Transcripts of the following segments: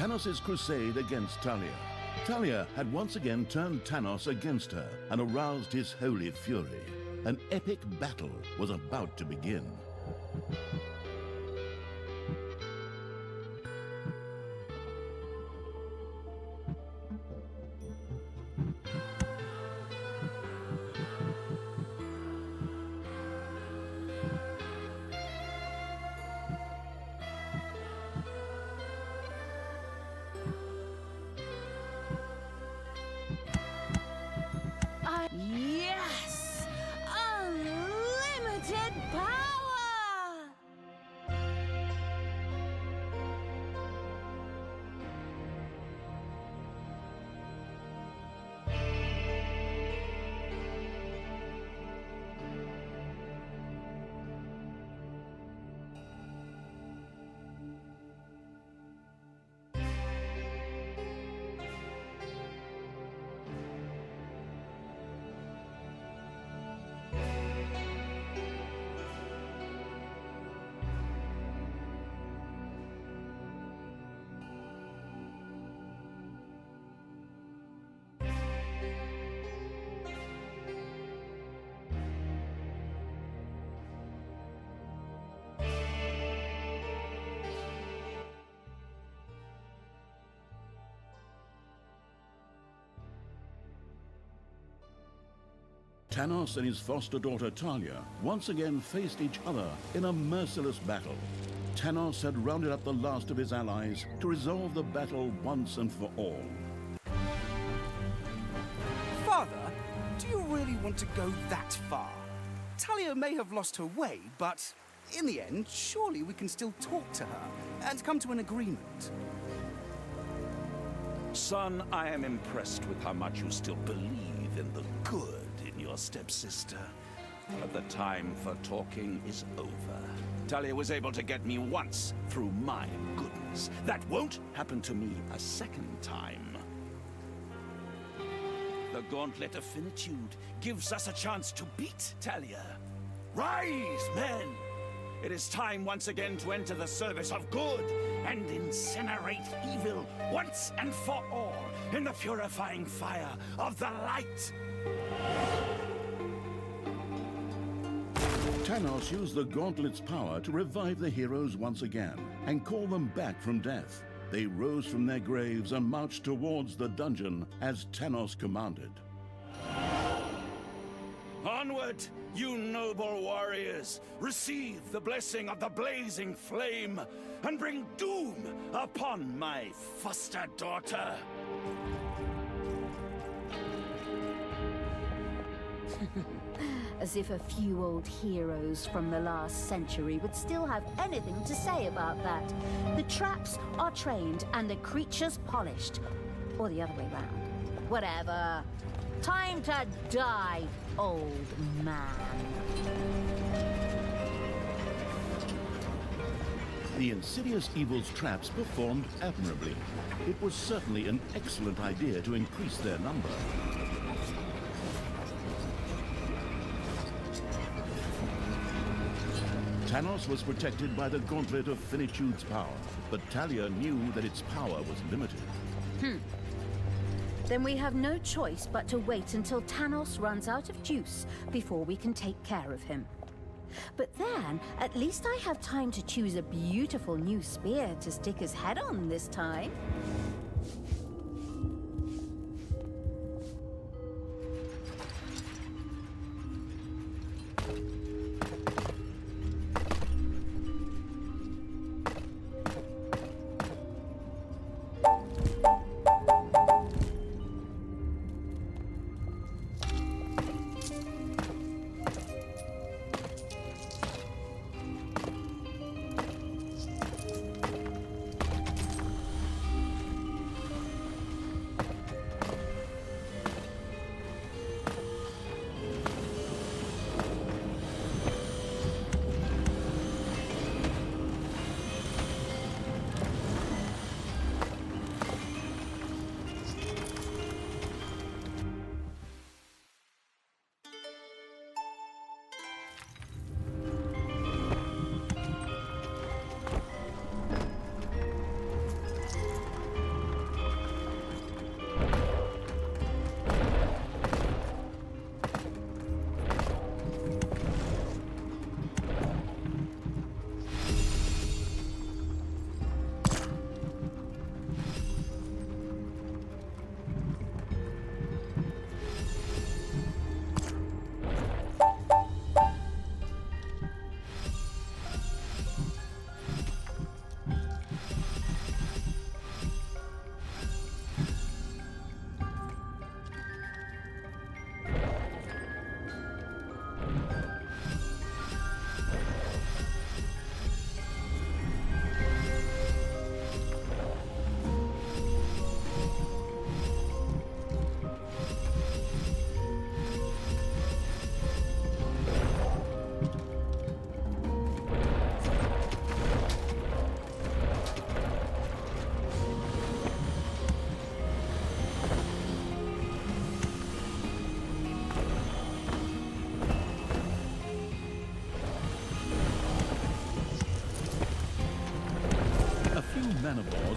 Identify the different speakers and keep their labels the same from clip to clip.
Speaker 1: Tanos' crusade against Thalya. Thalya had once again turned Tanos against her and aroused his holy fury. An epic battle was about to begin.
Speaker 2: Yes! Unlimited power!
Speaker 1: Tanos and his foster daughter Thalya once again faced each other in a merciless battle. Tanos had rounded up the last of his allies to resolve the battle once and for all.
Speaker 3: Father, do you really want to go that far? Thalya may have lost her way, but in the end, surely we can still talk to her and come to an agreement.
Speaker 4: Son, I am impressed with how much you still believe in the good in your stepsister. But the time for talking is over. Thalya was able to get me once through my goodness. That won't happen to me a second time. The Gauntlet of Finitude gives us a chance to beat Thalya. Rise, men! It is time once again to enter the service of good and incinerate evil once and for all in the purifying fire of the light.
Speaker 1: Tanos used the Gauntlet's power to revive the heroes once again and call them back from death. They rose from their graves and marched towards the dungeon as Tanos commanded.
Speaker 4: Onward, you noble warriors! Receive the blessing of the blazing flame and bring doom upon my foster daughter!
Speaker 2: As if a few old heroes from the last century would still have anything to say about that. The traps are trained and the creatures polished. Or the other way round. Whatever. Time to die, old man.
Speaker 1: The insidious evil's traps performed admirably. It was certainly an excellent idea to increase their number. Tanos was protected by the Gauntlet of Finitude's power, but Thalya knew that its power was limited.
Speaker 2: Then we have no choice but to wait until Tanos runs out of juice before we can take care of him. But then, at least I have time to choose a beautiful new spear to stick his head on this time.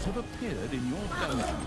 Speaker 1: manivores have appeared in your dungeon.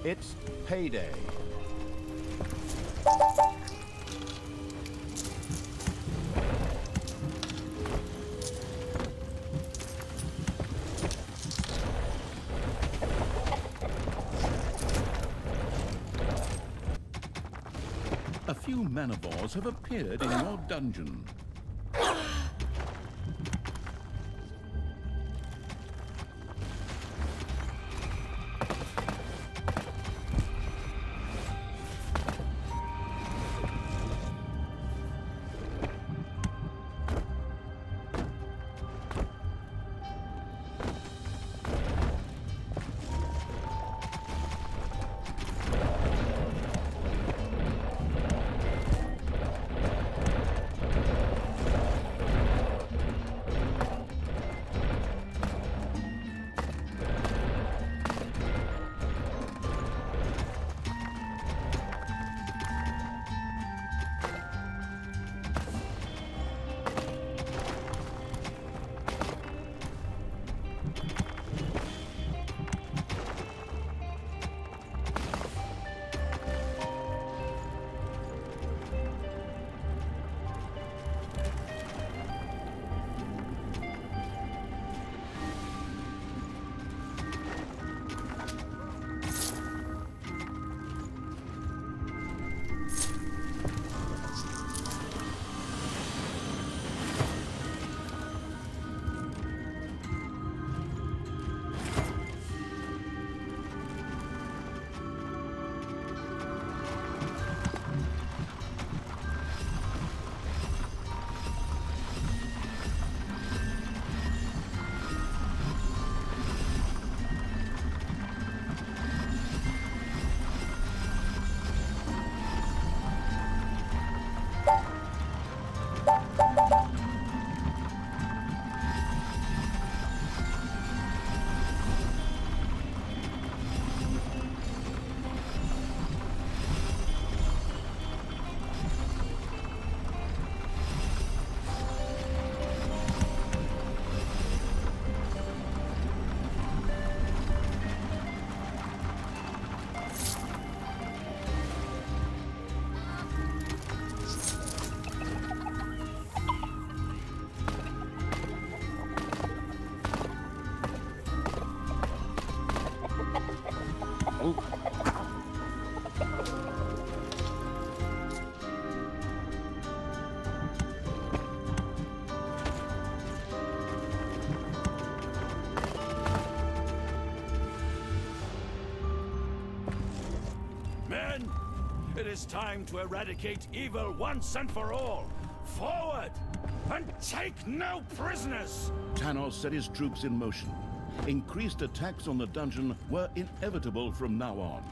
Speaker 5: It's payday.
Speaker 1: A few manivores have appeared in your dungeon.
Speaker 4: Men, it is time to eradicate evil once and for all. Forward, and take no prisoners!
Speaker 1: Tanos set his troops in motion. Increased attacks on the dungeon were inevitable from now on.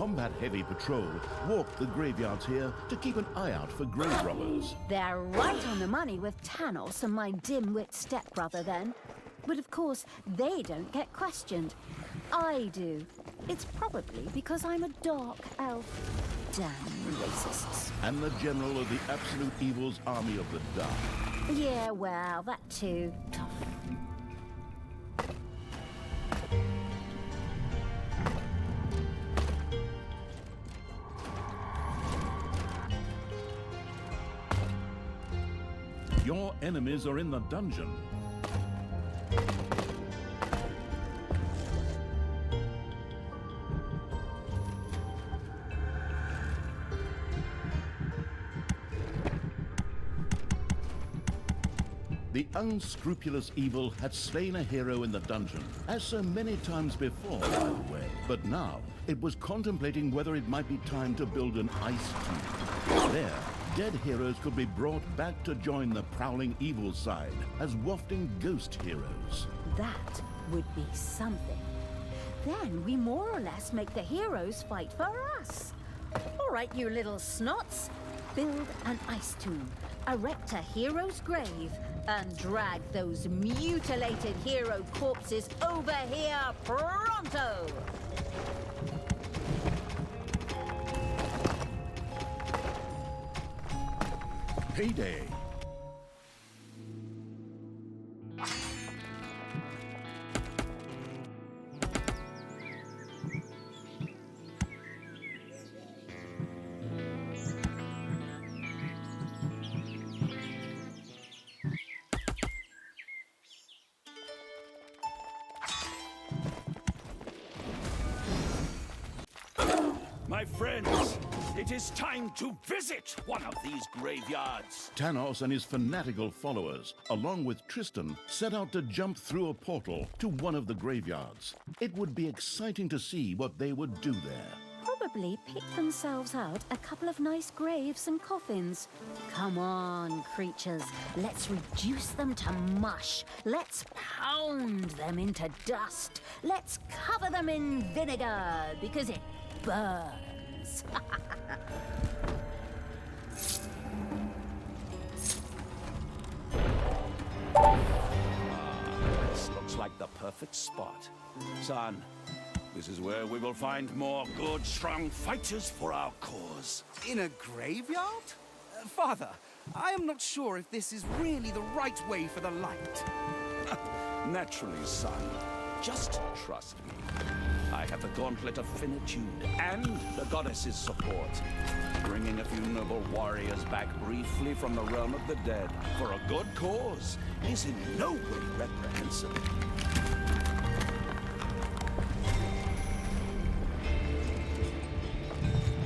Speaker 1: combat-heavy patrol walked the graveyards here to keep an eye out for grave robbers.
Speaker 2: They're right on the money with Tanos and my dim-wit stepbrother then. But of course, they don't get questioned. I do. It's probably because I'm a Dark Elf. Damn racists.
Speaker 1: And the general of the Absolute Evil's army of the dark.
Speaker 2: Yeah, well, that too.
Speaker 1: Your enemies are in the dungeon. The unscrupulous evil had slain a hero in the dungeon, as so many times before, by the way. But now, it was contemplating whether it might be time to build an ice tomb. There, dead heroes could be brought back to join the prowling evil side as wafting ghost heroes.
Speaker 2: That would be something. Then we more or less make the heroes fight for us. All right, you little snots. Build an ice tomb, erect a hero's grave, and drag those mutilated hero corpses over here pronto!
Speaker 1: Payday.
Speaker 4: My friends, it is time to visit one of these graveyards.
Speaker 1: Tanos and his fanatical followers, along with Tristan, set out to jump through a portal to one of the graveyards. It would be exciting to see what they would do there.
Speaker 2: Probably pick themselves out a couple of nice graves and coffins. Come on, creatures. Let's reduce them to mush. Let's pound them into dust. Let's cover them in vinegar, because it burns.
Speaker 4: This looks like the perfect spot. Son, this is where we will find more good, strong fighters for our cause.
Speaker 3: In a graveyard? Father, I am not sure if this is really the right way for the light.
Speaker 4: Naturally, son. Just trust me. I have the Gauntlet of Finitude and the Goddess's support. Bringing a few noble warriors back briefly from the realm of the dead for a good cause is in no way reprehensible.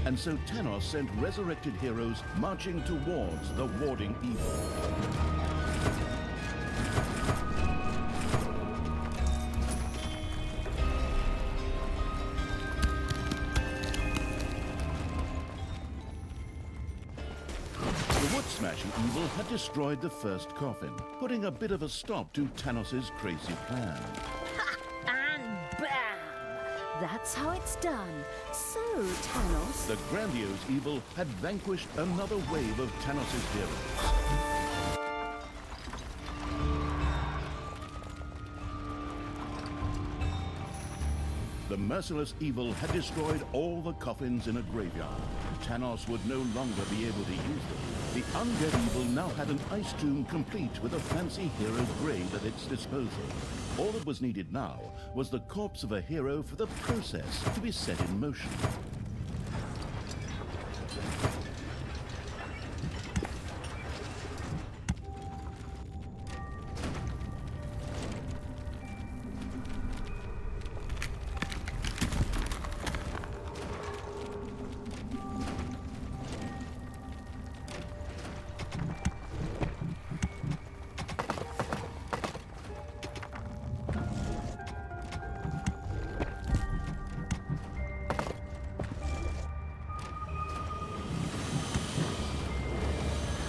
Speaker 1: And so Tanos sent resurrected heroes marching towards the warding evil. The wood-smashing evil had destroyed the first coffin, putting a bit of a stop to Tanos' crazy plan.
Speaker 2: And bam! That's how it's done. So, Tanos...
Speaker 1: The grandiose evil had vanquished another wave of Tanos' heroes. The merciless evil had destroyed all the coffins in a graveyard. Tanos would no longer be able to use them. The undead evil now had an ice tomb complete with a fancy hero's grave at its disposal. All that was needed now was the corpse of a hero for the process to be set in motion.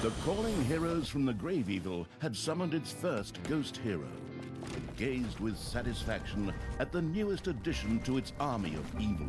Speaker 1: The calling heroes from the grave evil had summoned its first ghost hero. It gazed with satisfaction at the newest addition to its army of evil.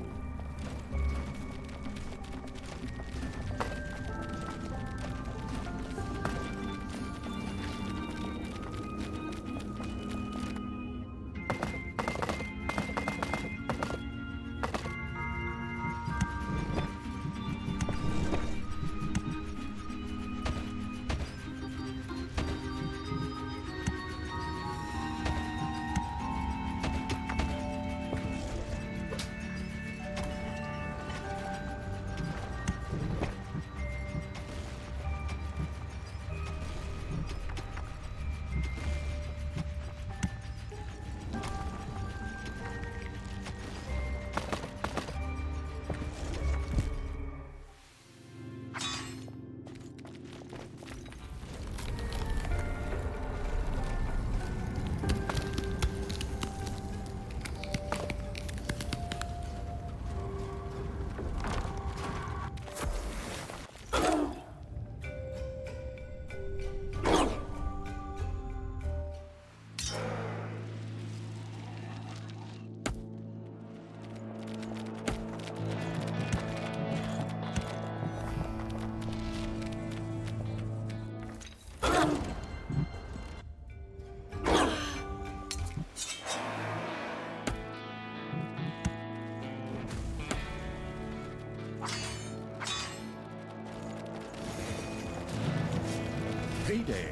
Speaker 1: Payday.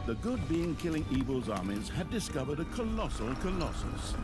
Speaker 1: The good being killing evil's armies had discovered a colossal colossus.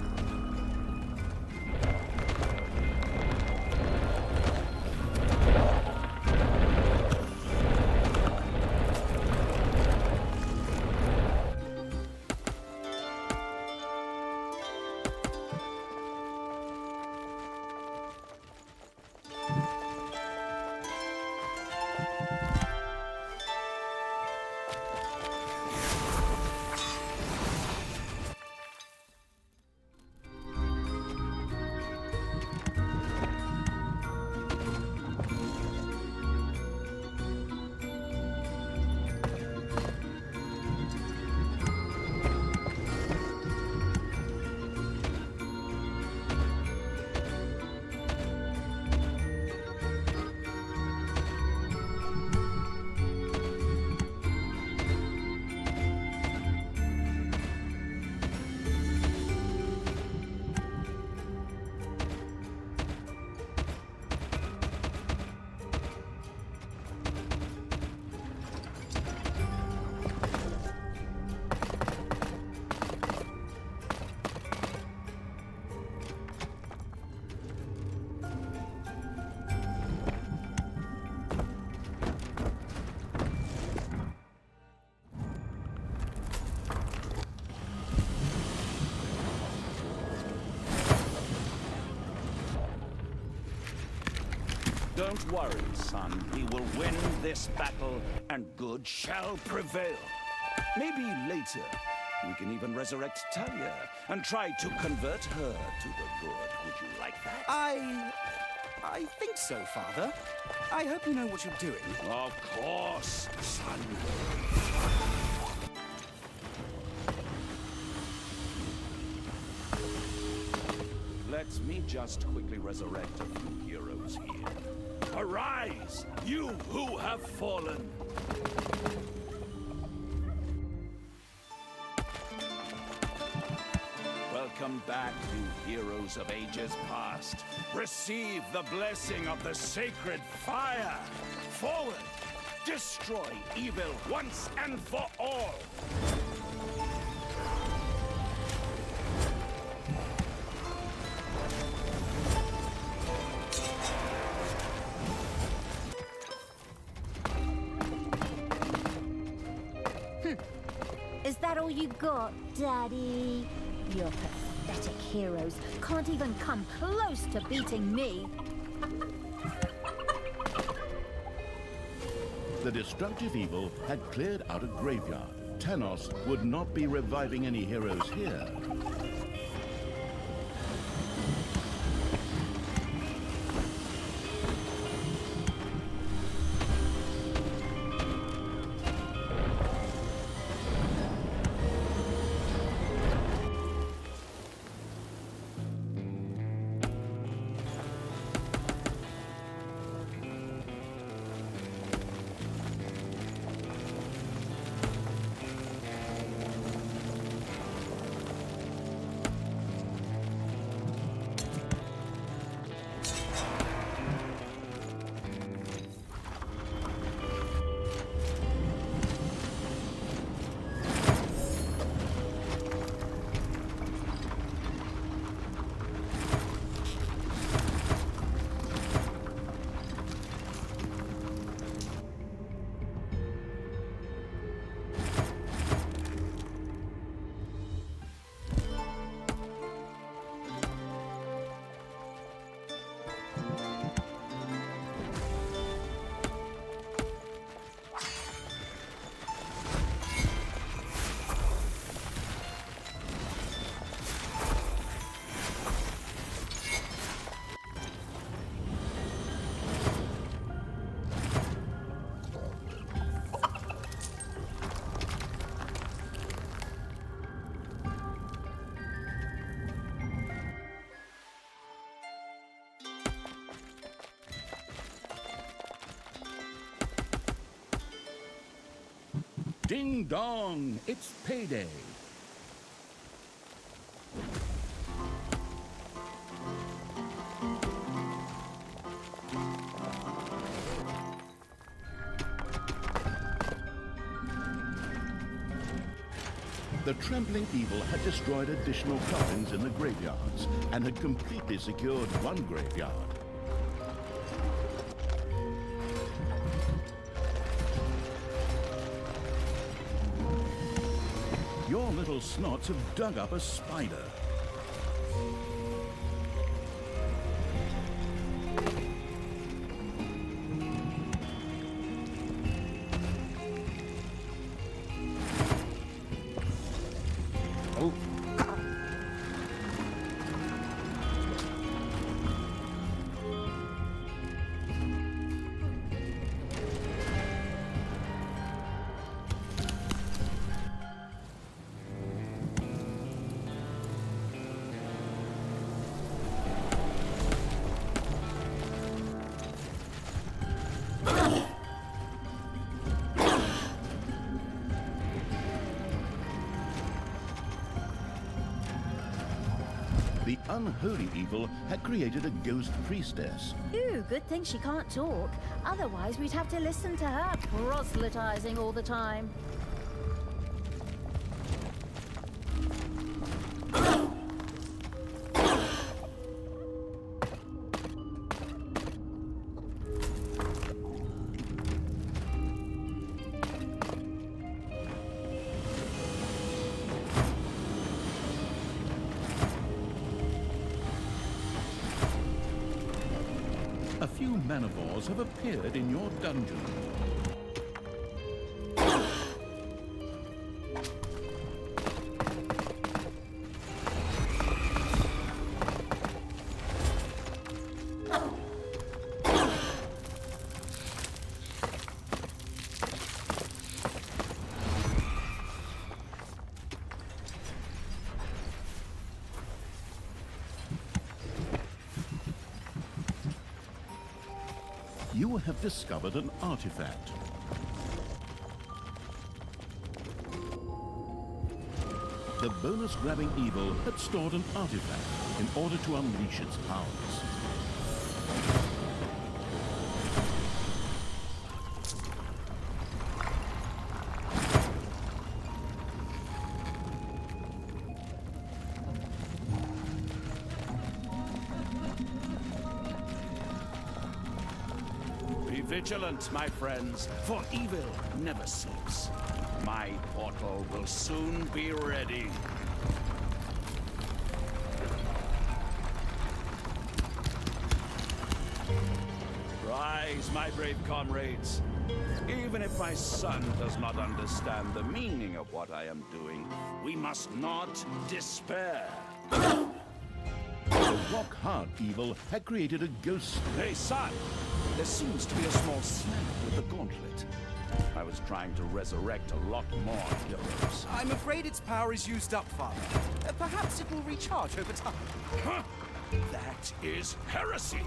Speaker 4: Don't worry, son. We will win this battle, and good shall prevail. Maybe later, we can even resurrect Thalya and try to convert her to the good. Would you like that?
Speaker 3: I think so, Father. I hope you know what you're doing.
Speaker 4: Of course, son. Let me just quickly resurrect a few heroes here. Arise, you who have fallen! Welcome back, you heroes of ages past. Receive the blessing of the sacred fire! Forward! Destroy evil once and for all!
Speaker 2: Is that all you got, Daddy? Your pathetic heroes can't even come close to beating me.
Speaker 1: The destructive evil had cleared out a graveyard. Tanos would not be reviving any heroes here. Ding dong, it's payday. The trembling evil had destroyed additional coffins in the graveyards and had completely secured one graveyard. Your little snots have dug up a spider. The unholy evil had created a ghost priestess.
Speaker 2: Ooh, good thing she can't talk. Otherwise, we'd have to listen to her proselytizing all the time.
Speaker 1: A few manivores have appeared in your dungeon. You have discovered an artifact. The bonus-grabbing evil had stored an artifact in order to unleash its powers.
Speaker 4: Vigilant, my friends, for evil never sleeps. My portal will soon be ready. Rise, my brave comrades. Even if my son does not understand the meaning of what I am doing, we must not despair.
Speaker 1: The rock-hard evil had created a ghost.
Speaker 4: Hey, son! There seems to be a small snag with the gauntlet. I was trying to resurrect a lot more heroes.
Speaker 3: I'm afraid its power is used up, Father. Perhaps it will recharge over time.
Speaker 4: Huh? That is heresy!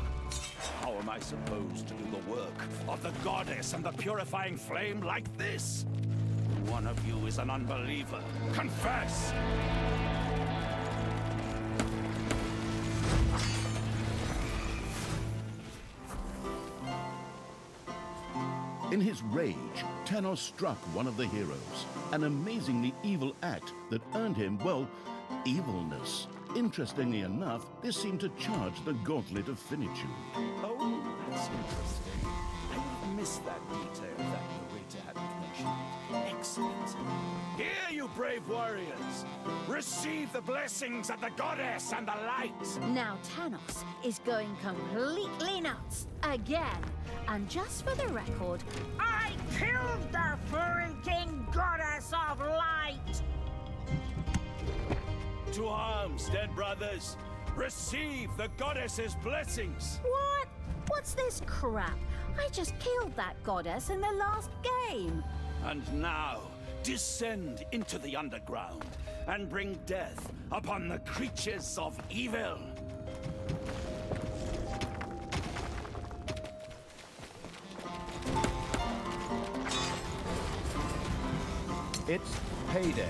Speaker 4: How am I supposed to do the work of the goddess and the purifying flame like this? One of you is an unbeliever. Confess!
Speaker 1: In his rage, Tanos struck one of the heroes, an amazingly evil act that earned him, well, evilness. Interestingly enough, this seemed to charge the Gauntlet of Finitude.
Speaker 4: Oh, that's interesting. I missed that detail that narrator hadn't mentioned. Excellent. Here, you brave warriors! Receive the blessings of the goddess and the light!
Speaker 2: Now Tanos is going completely nuts again. And just for the record, I killed the freaking goddess of light!
Speaker 4: To arms, dead brothers! Receive the goddess's blessings!
Speaker 2: What? What's this crap? I just killed that goddess in the last game.
Speaker 4: And now, descend into the underground and bring death upon the creatures of evil!
Speaker 5: It's payday.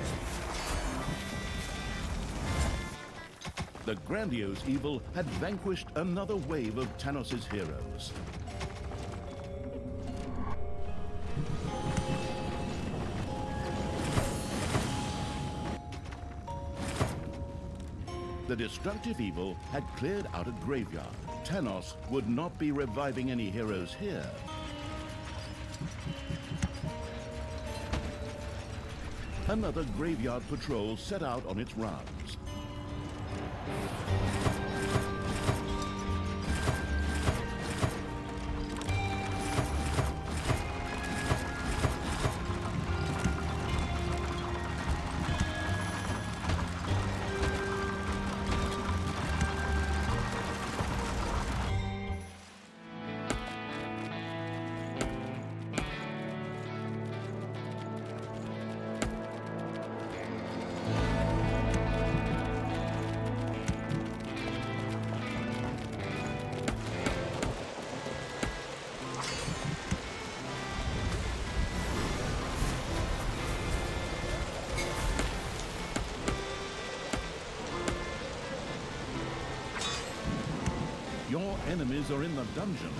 Speaker 1: The grandiose evil had vanquished another wave of Tanos' heroes. The destructive evil had cleared out a graveyard. Tanos would not be reviving any heroes here. Another graveyard patrol set out on its rounds. Your enemies are in the dungeon.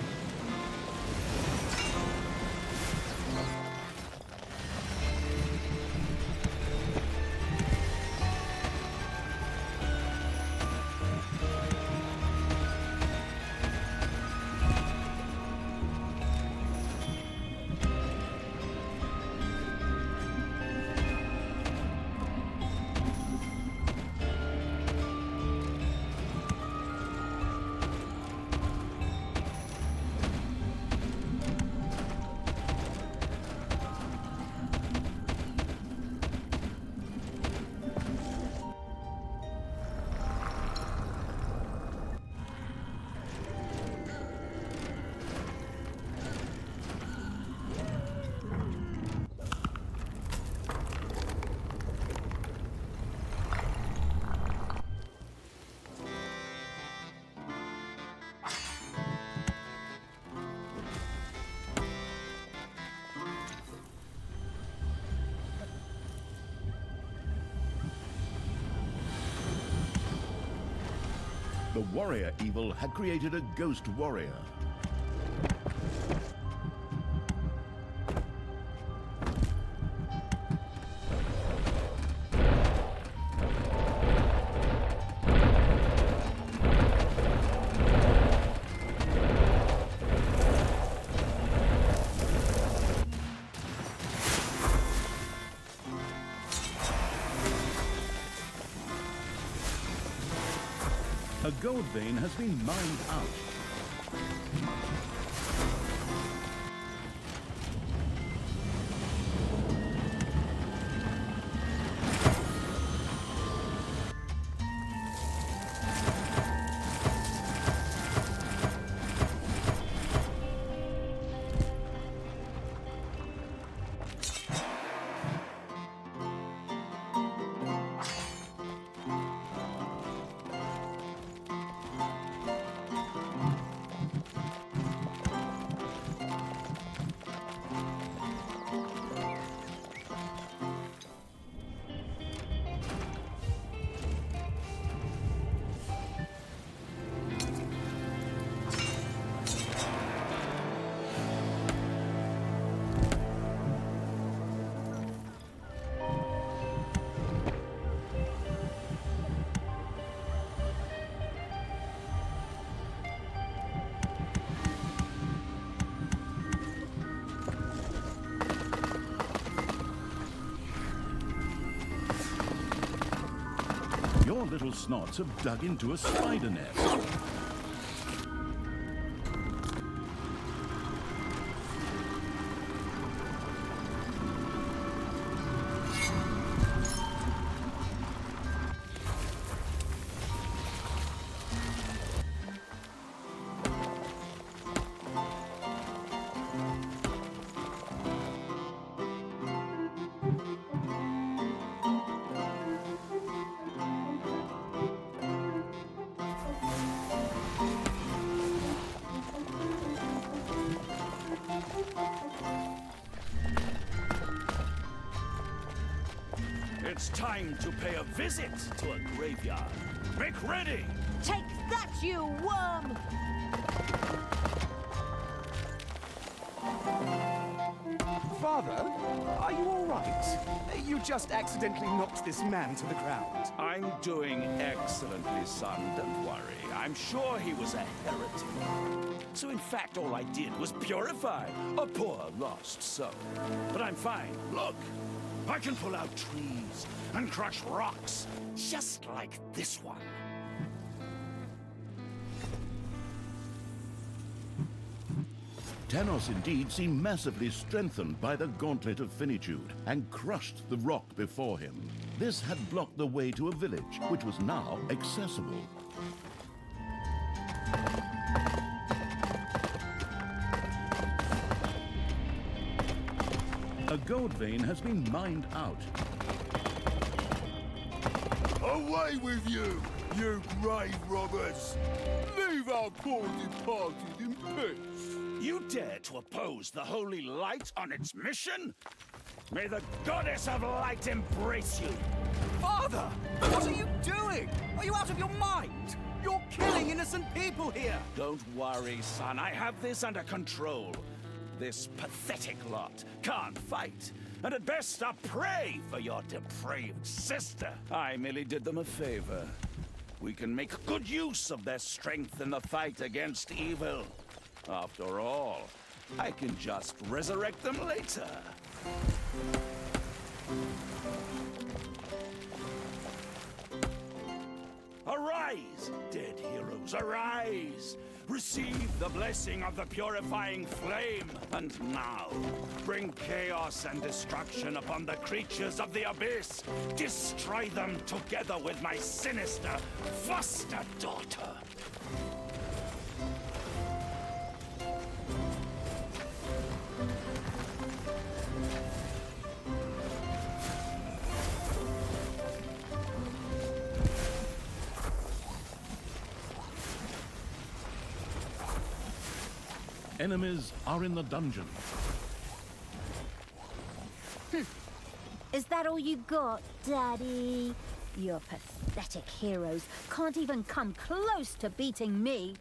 Speaker 1: The warrior evil had created a ghost warrior. A gold vein has been mined out. Your little snots have dug into a spider nest.
Speaker 4: It's time to pay a visit to a graveyard. Make ready!
Speaker 2: Take that, you worm!
Speaker 3: Father, are you all right? You just accidentally knocked this man to the ground.
Speaker 4: I'm doing excellently, son. Don't worry. I'm sure he was a heretic. So in fact, all I did was purify a poor lost soul. But I'm fine. Look, I can pull out trees and crush rocks, just like this one.
Speaker 1: Tanos indeed seemed massively strengthened by the Gauntlet of Finitude and crushed the rock before him. This had blocked the way to a village, which was now accessible. A gold vein has been mined out.
Speaker 6: Away with you, you grave robbers! Leave our poor departed in peace!
Speaker 4: You dare to oppose the holy light on its mission? May the goddess of light embrace you!
Speaker 3: Father! What are you doing? Are you out of your mind? You're killing innocent people here!
Speaker 4: Don't worry, son. I have this under control. This pathetic lot can't fight, and at best are prey for your depraved sister. I merely did them a favor. We can make good use of their strength in the fight against evil. After all, I can just resurrect them later. Arise, dead heroes, arise! Receive the blessing of the purifying flame, and now bring chaos and destruction upon the creatures of the abyss. Destroy them together with my sinister foster daughter.
Speaker 1: Enemies are in the dungeon.
Speaker 2: Is that all you got, Daddy? Your pathetic heroes can't even come close to beating me.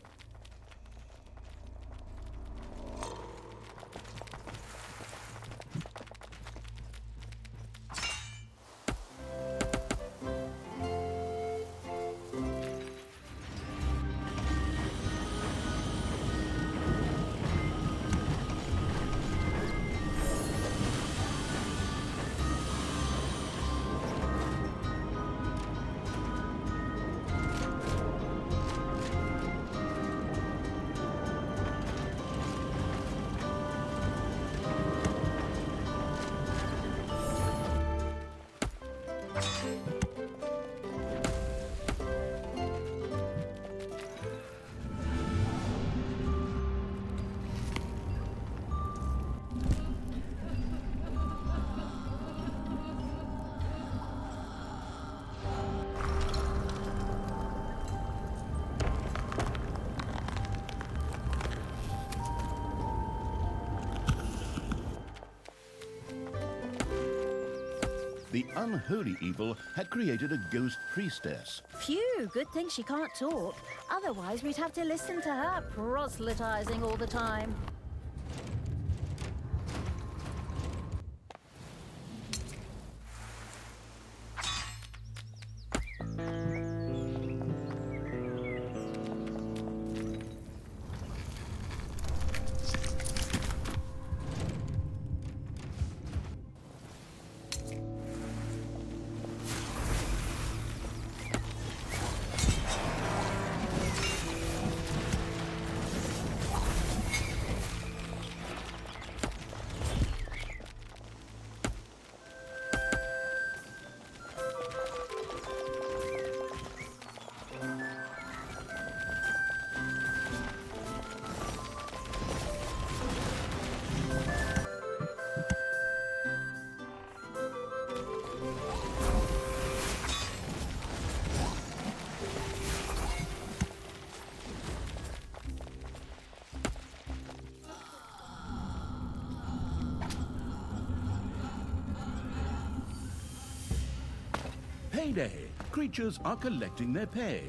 Speaker 1: The unholy evil had created a ghost priestess.
Speaker 2: Phew, good thing she can't talk. Otherwise, we'd have to listen to her proselytizing all the time.
Speaker 1: Payday! Creatures are collecting their pay.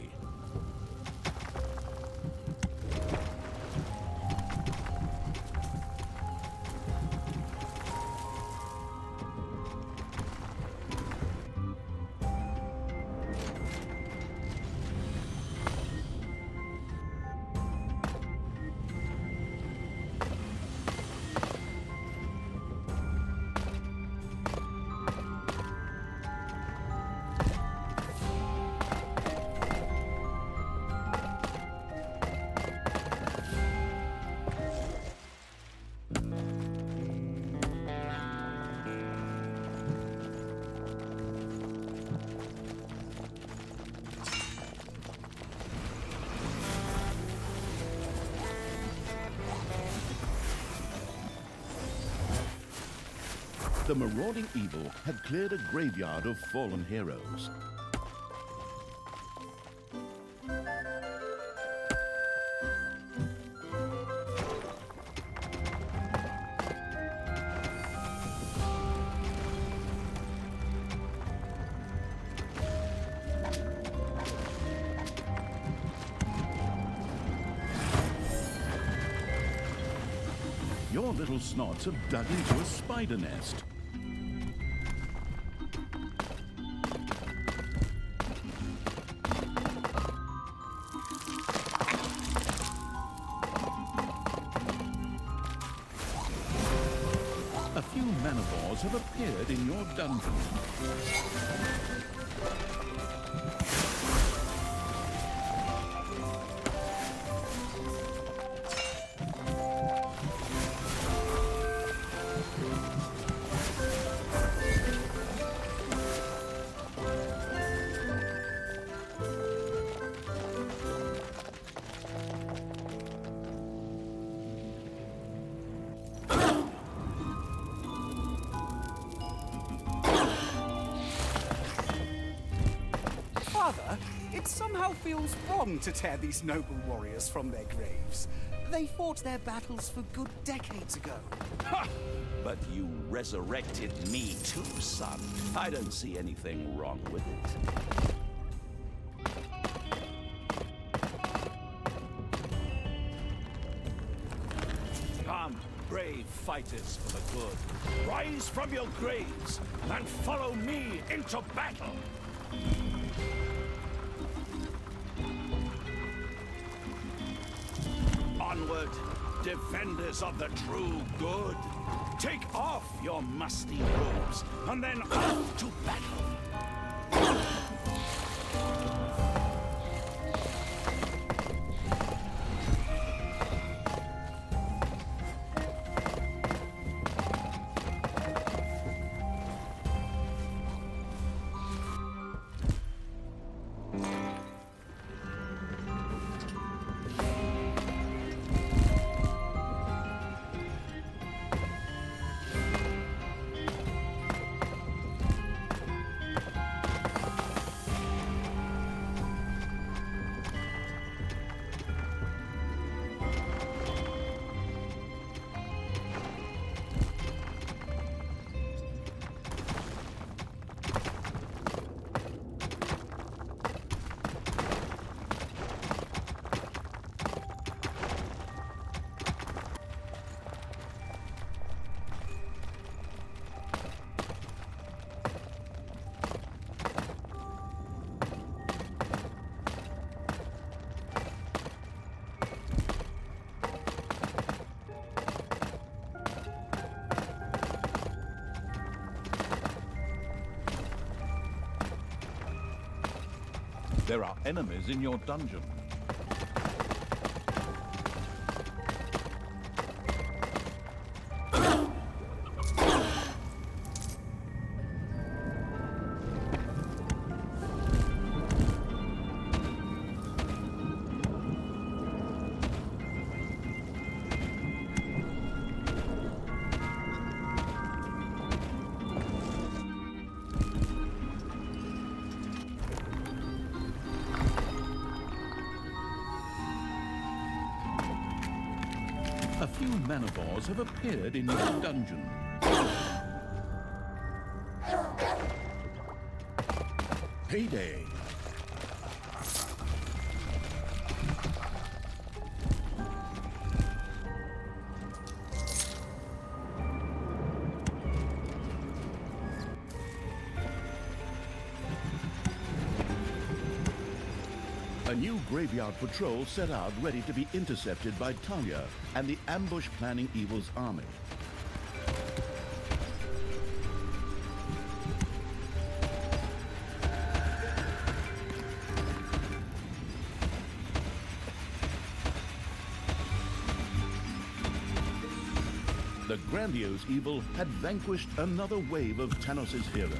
Speaker 1: The marauding evil had cleared a graveyard of fallen heroes. Your little snots have dug into a spider nest. A few manivores have appeared in your dungeon.
Speaker 3: Father, it somehow feels wrong to tear these noble warriors from their graves. They fought their battles for good decades ago.
Speaker 4: Ha! But you resurrected me too, son. I don't see anything wrong with it. Come, brave fighters for the good. Rise from your graves and follow me into battle. Onward, defenders of the true good. Take off your musty robes and then off to battle.
Speaker 5: There are enemies in your dungeon.
Speaker 1: A few manivores have appeared in your dungeon. Payday. A new graveyard patrol set out ready to be intercepted by Thalya and the ambush planning evil's army. The grandiose evil had vanquished another wave of Tanos' heroes.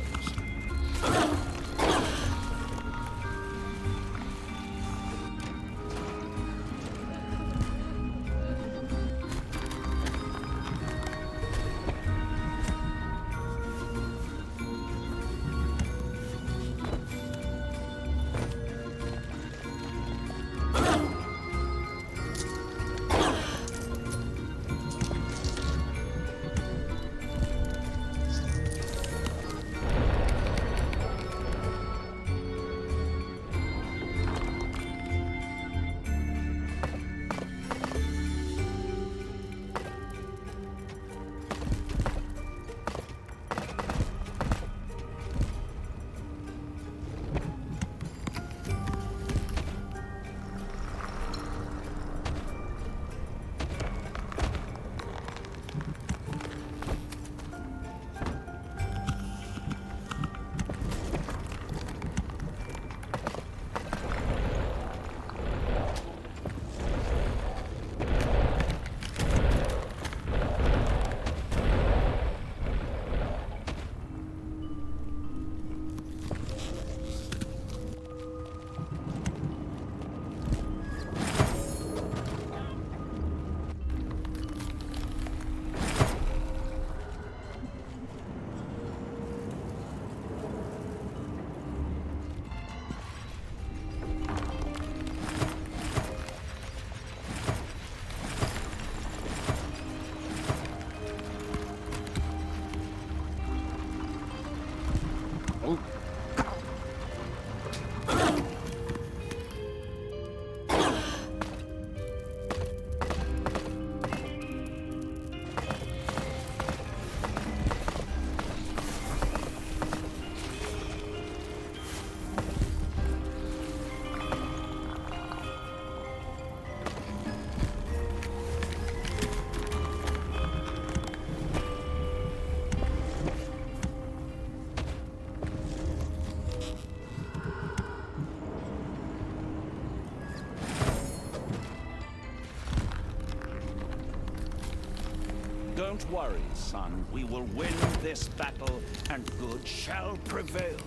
Speaker 4: Don't worry, son. We will win this battle, and good shall prevail.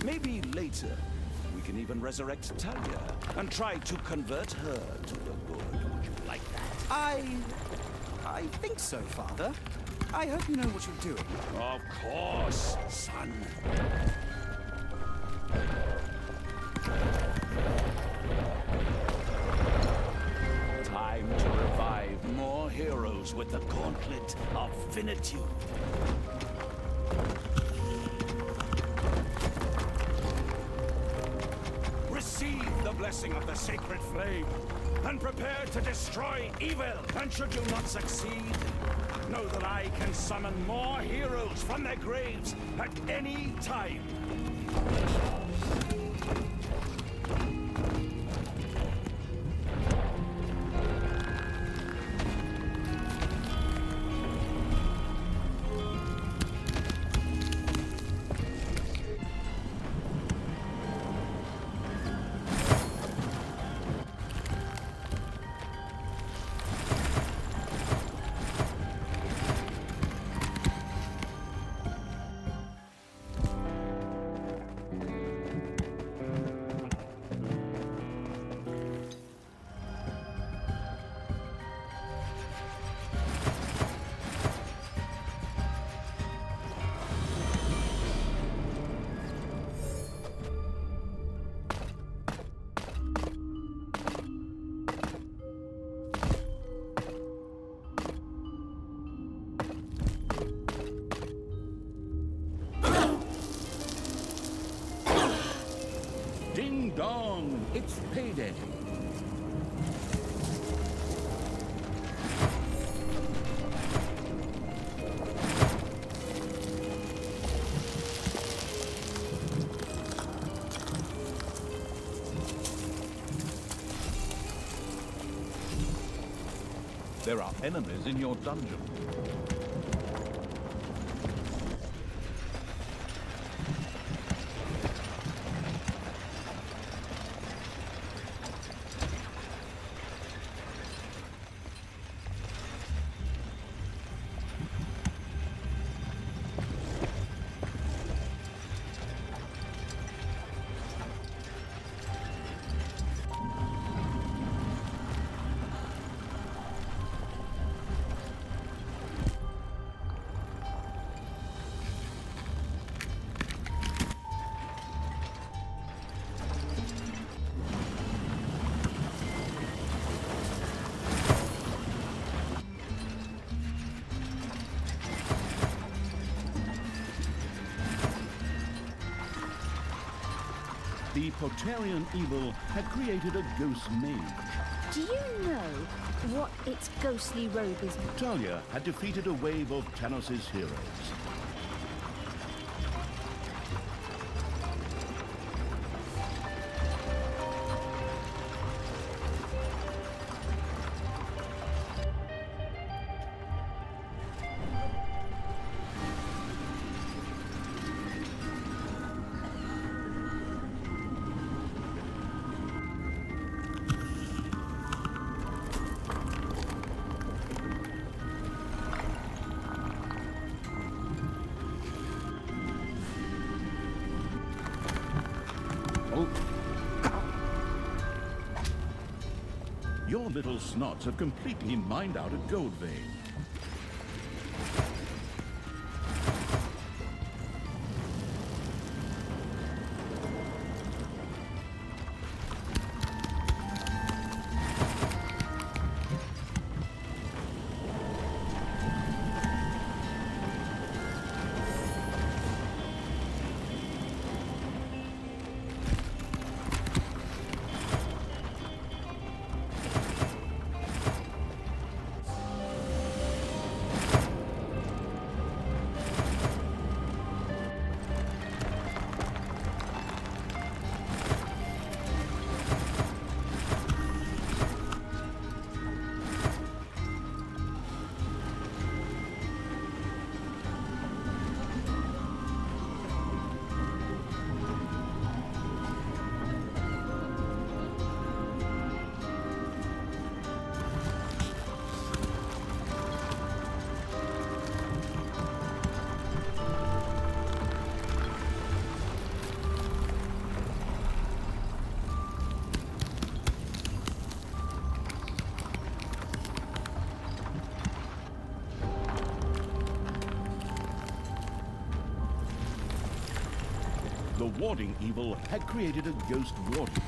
Speaker 4: Maybe later, we can even resurrect Thalya and try to convert her to the good. Would you like that?
Speaker 3: I think so, Father. I hope you know what you're doing.
Speaker 4: Of course, son. Time to revive more heroes with the Gauntlet of Finitude. Receive the blessing of the sacred flame, and prepare to destroy evil. And should you not succeed, know that I can summon more heroes from their graves at any time.
Speaker 1: dong! It's payday!
Speaker 5: There are enemies in your dungeon.
Speaker 1: The Potarian evil had created a ghost mage.
Speaker 2: Do you know what its ghostly robe is?
Speaker 1: Thalya had defeated a wave of Tanos' heroes. Your little snots have completely mined out a gold vein. The warding evil had created a ghost warden.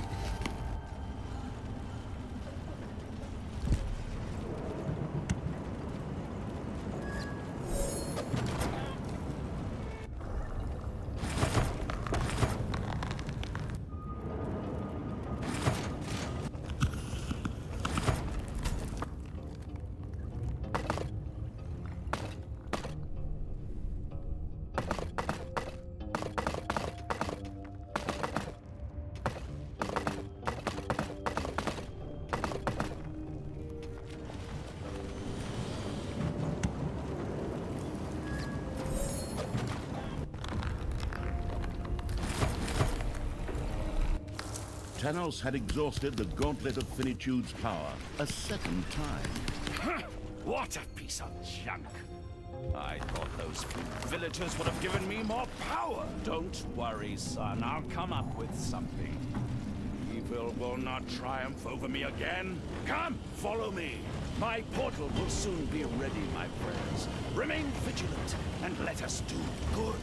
Speaker 1: Tanos had exhausted the Gauntlet of Finitude's power a second time.
Speaker 4: What a piece of junk! I thought those few villagers would have given me more power! Don't worry, son. I'll come up with something. Evil will not triumph over me again. Come, follow me. My portal will soon be ready, my friends. Remain vigilant, and let us do good.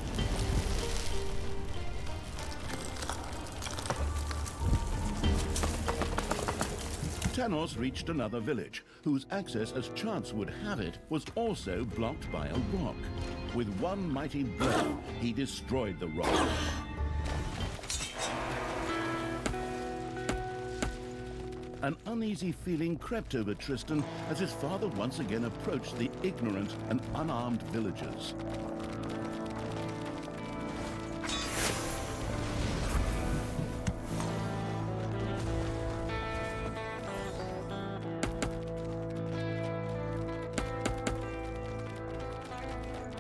Speaker 1: Tanos reached another village, whose access, as chance would have it, was also blocked by a rock. With one mighty blow, he destroyed the rock. An uneasy feeling crept over Tristan as his father once again approached the ignorant and unarmed villagers.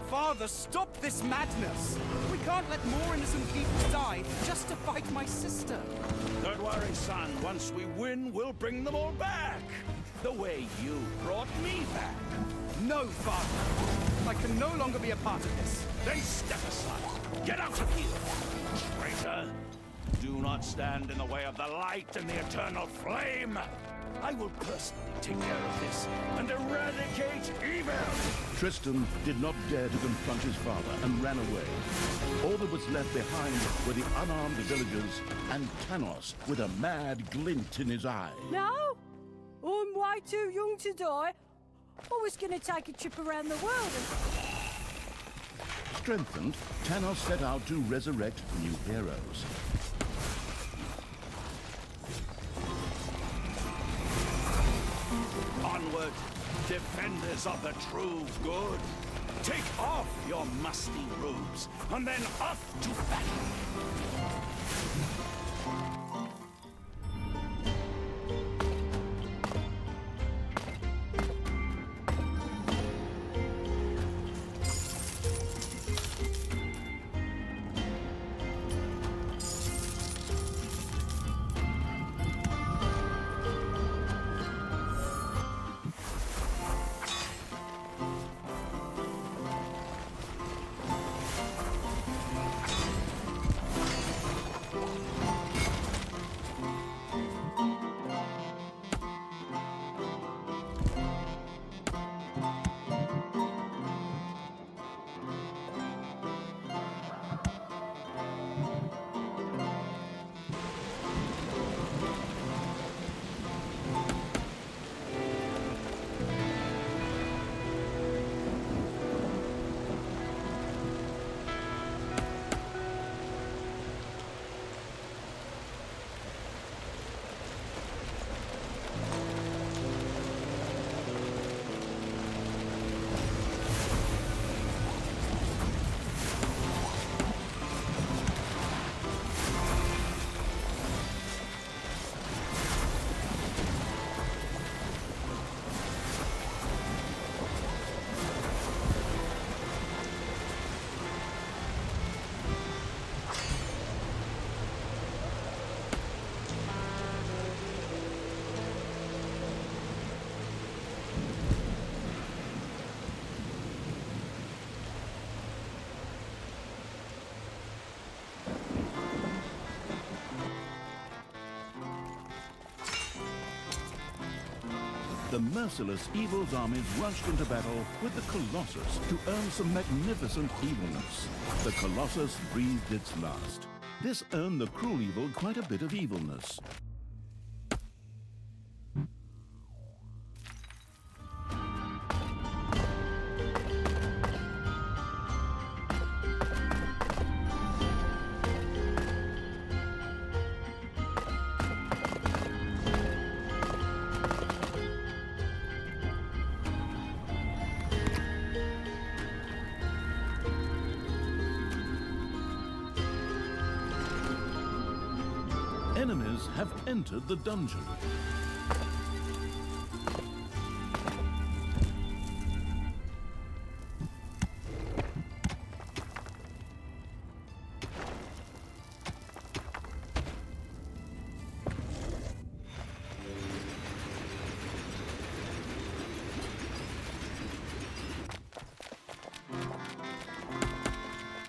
Speaker 3: Father, stop this madness! We can't let more innocent people die just to fight my sister.
Speaker 4: Don't worry, son. Once we win, we'll bring them all back. The way you brought me back.
Speaker 3: No, Father. I can no longer be a part of this.
Speaker 4: Then step aside. Get out of here. Traitor. Do not stand in the way of the light and the eternal flame. I will personally take care of this and eradicate evil.
Speaker 1: Tristan did not dare to confront his father and ran away. All that was left behind were the unarmed villagers and Tanos with a mad glint in his eye.
Speaker 7: No? I'm way too young to die. I was gonna take a trip around the world and...
Speaker 1: Strengthened, Tanos set out to resurrect new heroes.
Speaker 4: Onward, defenders of the true good. Take off your musty robes, and then off to battle.
Speaker 1: The merciless evil's armies rushed into battle with the Colossus to earn some magnificent evilness. The Colossus breathed its last. This earned the cruel evil quite a bit of evilness. Enemies have entered the dungeon.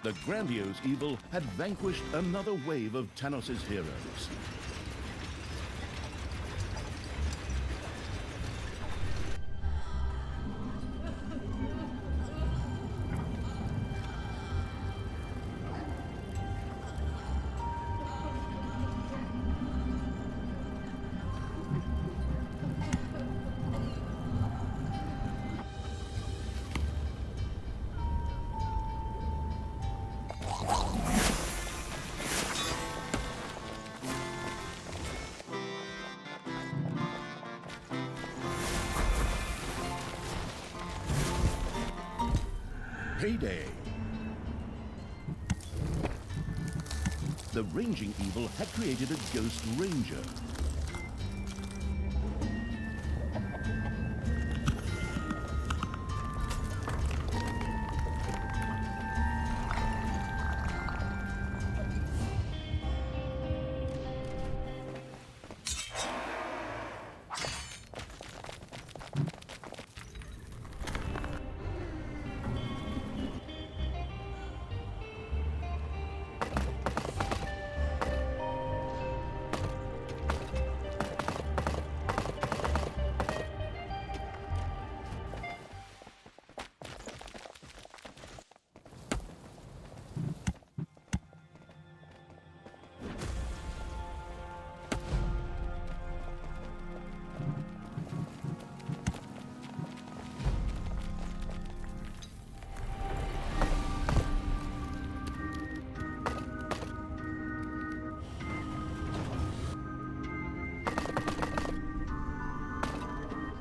Speaker 1: The grandiose evil had vanquished another wave of Tanos' heroes. Payday. The ranging evil had created a ghost ranger.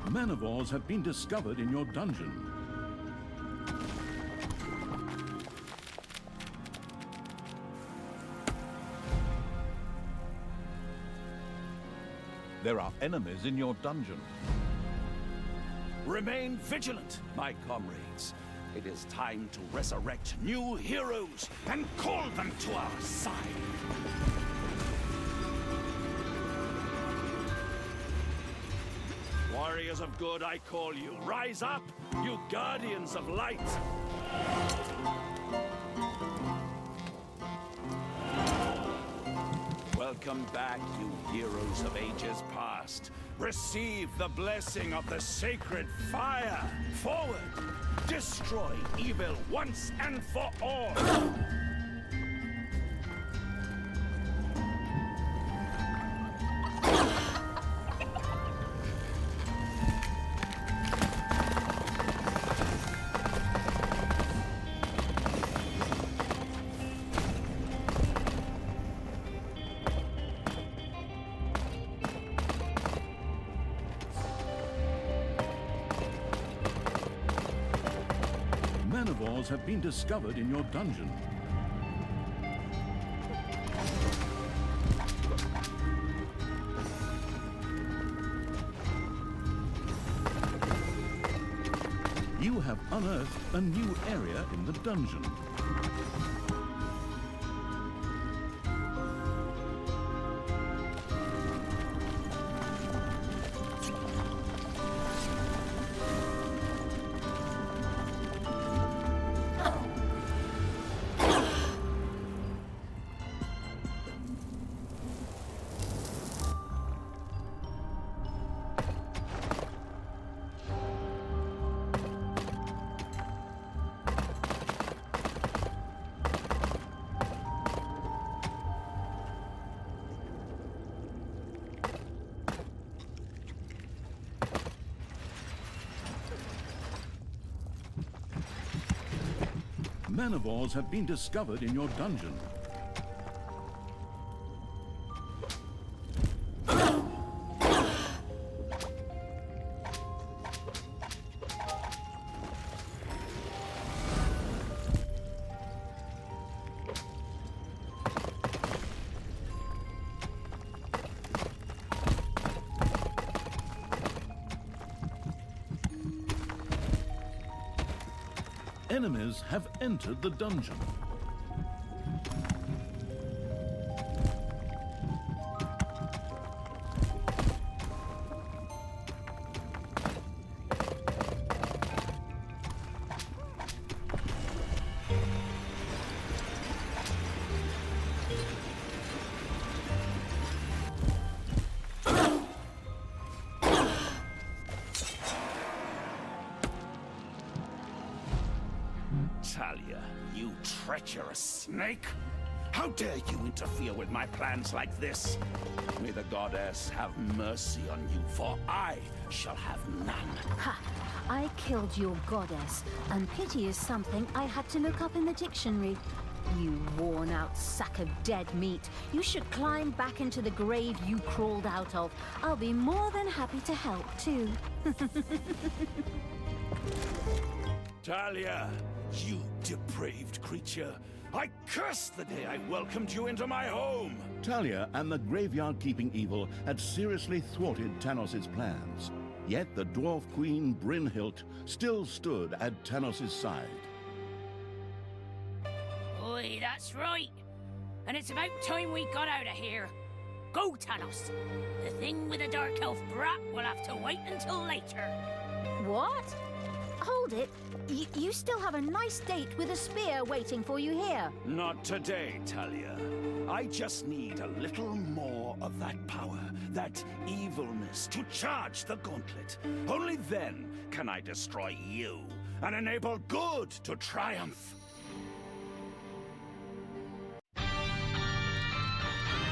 Speaker 1: Manivores have been discovered in your dungeon.
Speaker 5: There are enemies in your dungeon.
Speaker 4: Remain vigilant, my comrades. It is time to resurrect new heroes and call them to our side. Warriors of good, I call you. Rise up, you guardians of light. Welcome back, you heroes of ages past. Receive the blessing of the sacred fire. Forward, destroy evil once and for all.
Speaker 1: Manivores have been discovered in your dungeon. You have unearthed a new area in the dungeon. Manivores have been discovered in your dungeon. Enemies have entered the dungeon.
Speaker 4: Thalya, you treacherous snake! How dare you interfere with my plans like this? May the goddess have mercy on you, for I shall have none.
Speaker 2: Ha! I killed your goddess, and pity is something I had to look up in the dictionary. You worn-out sack of dead meat. You should climb back into the grave you crawled out of. I'll be more than happy to help, too.
Speaker 4: Thalya, you depraved creature! I curse the day I welcomed you into my home!
Speaker 1: Thalya and the graveyard-keeping evil had seriously thwarted Tanos' plans. Yet the dwarf queen Brynhild still stood at Tanos' side.
Speaker 8: Oi, that's right. And it's about time we got out of here. Go, Tanos. The thing with the Dark Elf brat will have to wait until later.
Speaker 2: What? Hold it. You still have a nice date with a spear waiting for you here.
Speaker 4: Not today, Thalya. I just need a little more of that power, that evilness, to charge the gauntlet. Only then can I destroy you and enable good to triumph.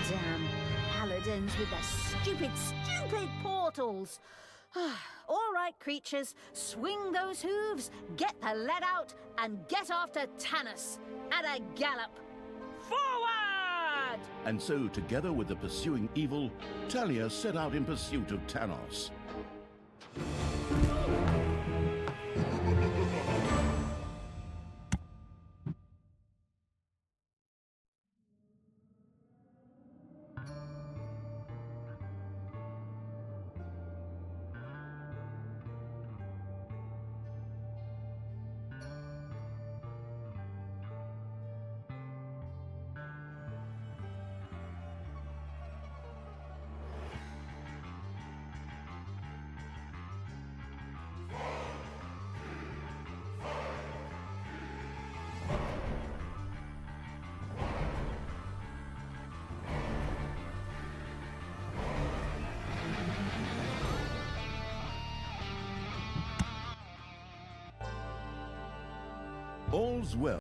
Speaker 2: Damn paladins with their stupid portals. All right, creatures, swing those hooves, get the lead out, and get after Tanos at a gallop. Forward!
Speaker 1: And so, together with the pursuing evil, Thalya set out in pursuit of Tanos. All's well.